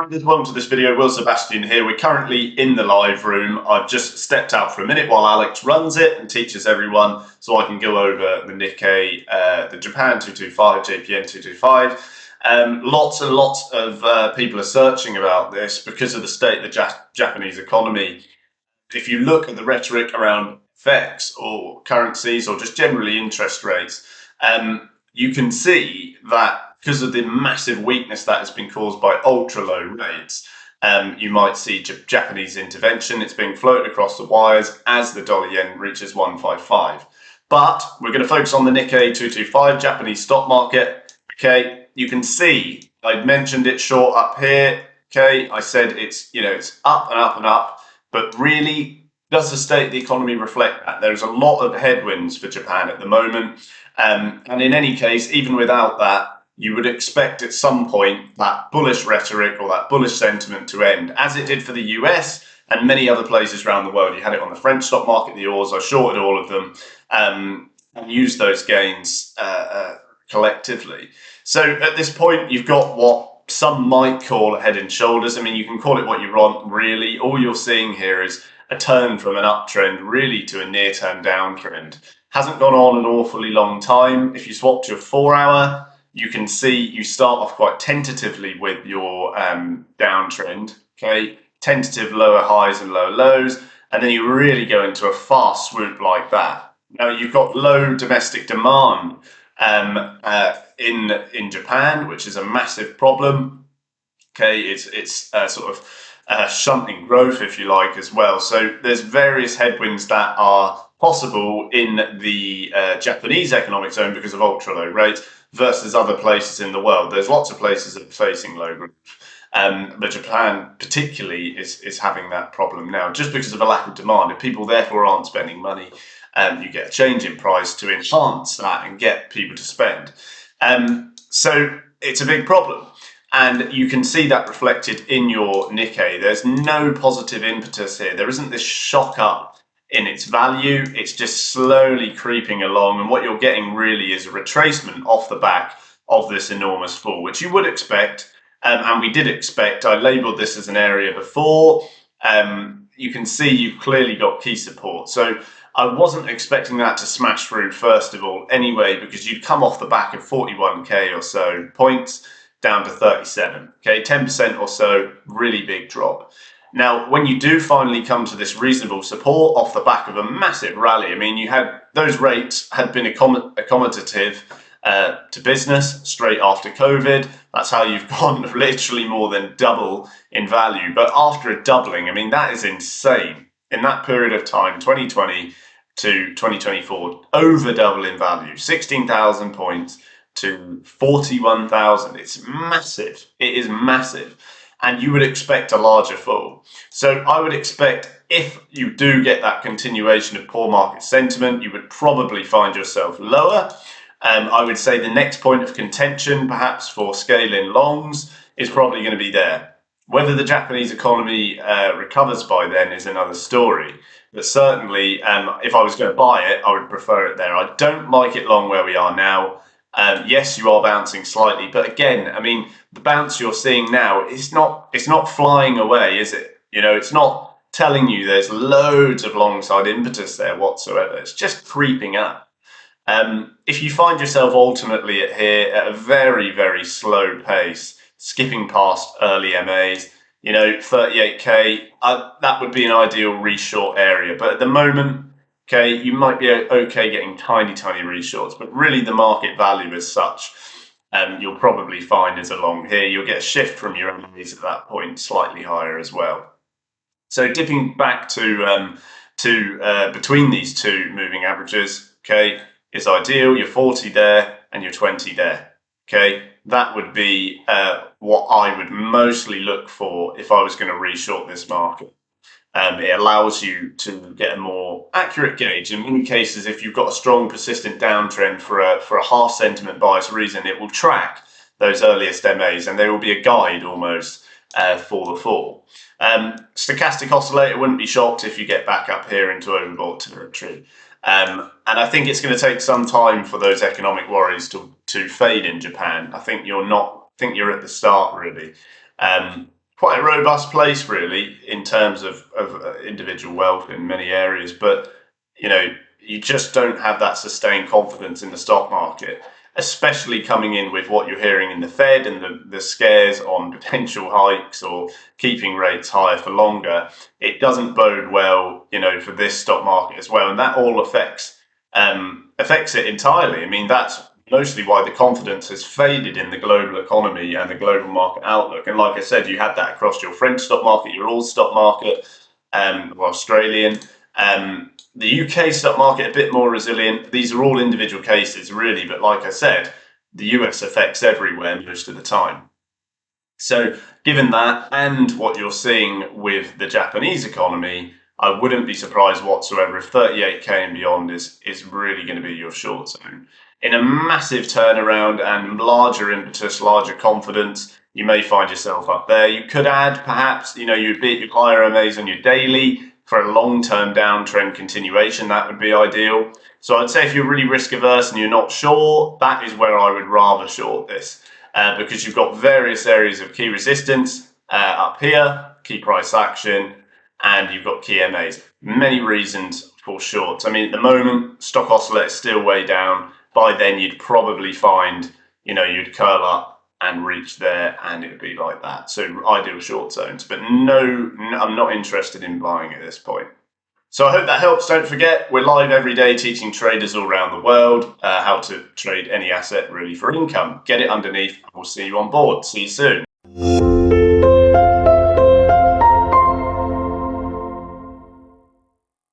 Welcome to this video. Will Sebastian here. We're currently in the live room. I've just stepped out for a minute while Alex runs it and teaches everyone, so I can go over the Nikkei, the Japan 225, JPN 225. Lots and lots of people are searching about this because of the state of the Japanese economy. If you look at the rhetoric around FX or currencies or just generally interest rates, you can see that because of the massive weakness that has been caused by ultra low rates, you might see Japanese intervention. It's being floated across the wires as the dollar yen reaches 155. But we're going to focus on the Nikkei 225 Japanese stock market. Okay, you can see I mentioned it short up here. Okay, I said it's up and up and up, but really, does the state of the economy reflect that? There's a lot of headwinds for Japan at the moment, and in any case, even without that, you would expect at some point that bullish rhetoric or that bullish sentiment to end, as it did for the US and many other places around the world. You had it on the French stock market, the Ors. I shorted all of them and used those gains collectively. So at this point, you've got what some might call a head and shoulders. I mean, you can call it what you want, really. All you're seeing here is a turn from an uptrend really to a near-term downtrend. Hasn't gone on an awfully long time. If you swap to a 4-hour, you can see you start off quite tentatively with your downtrend, okay? Tentative lower highs and lower lows, and then you really go into a fast swoop like that. Now, you've got low domestic demand in Japan, which is a massive problem. Okay, it's sort of shunting growth, if you like, as well. So there's various headwinds that are possible in the Japanese economic zone because of ultra low rates versus other places in the world. There's lots of places that are facing low growth. But Japan particularly is having that problem now, just because of a lack of demand. If people therefore aren't spending money, you get a change in price to enhance that and get people to spend. So it's a big problem. And you can see that reflected in your Nikkei. There's no positive impetus here. There isn't this shock up in its value. It's just slowly creeping along. And what you're getting really is a retracement off the back of this enormous fall, which you would expect. And we did expect. I labeled this as an area before. You can see you've clearly got key support. So I wasn't expecting that to smash through, first of all, anyway, because you'd come off the back of 41k or so points down to 37. Okay, 10% or so, really big drop. Now, when you do finally come to this reasonable support off the back of a massive rally, I mean, you had those rates had been accommodative to business straight after COVID. That's how you've gone literally more than double in value. But after a doubling, I mean, that is insane. In that period of time, 2020 to 2024, over double in value, 16,000 points to 41,000. It's massive. It is massive. And you would expect a larger fall. So I would expect if you do get that continuation of poor market sentiment, you would probably find yourself lower. I would say the next point of contention, perhaps for scale-in longs, is probably going to be there. Whether the Japanese economy recovers by then is another story. But certainly, if I was going to buy it, I would prefer it there. I don't like it long where we are now. Yes, you are bouncing slightly, but again, I mean, the bounce you're seeing now is it's not flying away, is it? You know, it's not telling you there's loads of long side impetus there whatsoever. It's just creeping up. If you find yourself ultimately here at a very, very slow pace, skipping past early MAs, 38k, that would be an ideal reshort area. But at the moment, okay, you might be okay getting tiny, tiny reshorts, but really the market value as such, you'll probably find is along here. You'll get a shift from your MAs at that point, slightly higher as well. So dipping back to between these two moving averages, okay, is ideal. You're 40 there and you're 20 there. Okay, that would be what I would mostly look for if I was going to reshort this market. It allows you to get a more accurate gauge. In many cases, if you've got a strong, persistent downtrend for a half sentiment bias reason, it will track those earliest MAs, and there will be a guide almost for the fall. Stochastic oscillator, wouldn't be shocked if you get back up here into overbought territory. And I think it's going to take some time for those economic worries to fade in Japan. I think you're at the start, really. quite a robust place, really, in terms of individual wealth in many areas. But, you know, you just don't have that sustained confidence in the stock market, especially coming in with what you're hearing in the Fed and the scares on potential hikes or keeping rates higher for longer. It doesn't bode well, for this stock market as well. And that all affects it entirely. I mean, that's mostly why the confidence has faded in the global economy and the global market outlook. And like I said, you had that across your French stock market, your all stock market, or Australian. The UK stock market a bit more resilient. These are all individual cases, really. But like I said, the US affects everywhere most of the time. So, given that and what you're seeing with the Japanese economy, I wouldn't be surprised whatsoever if 38k and beyond is really going to be your short zone. In a massive turnaround and larger impetus, larger confidence, you may find yourself up there. You could add, perhaps, you'd beat your higher MAs on your daily for a long-term downtrend continuation. That would be ideal. So I'd say if you're really risk averse and you're not sure, that is where I would rather short this. Because you've got various areas of key resistance up here, key price action, and you've got key MAs. Many reasons for shorts. I mean, at the moment, stock oscillator is still way down. By then, you'd probably find, you'd curl up and reach there, and it would be like that. So ideal short zones. But no, I'm not interested in buying at this point. So I hope that helps. Don't forget, we're live every day teaching traders all around the world how to trade any asset really for income. Get it underneath. We'll see you on board. See you soon.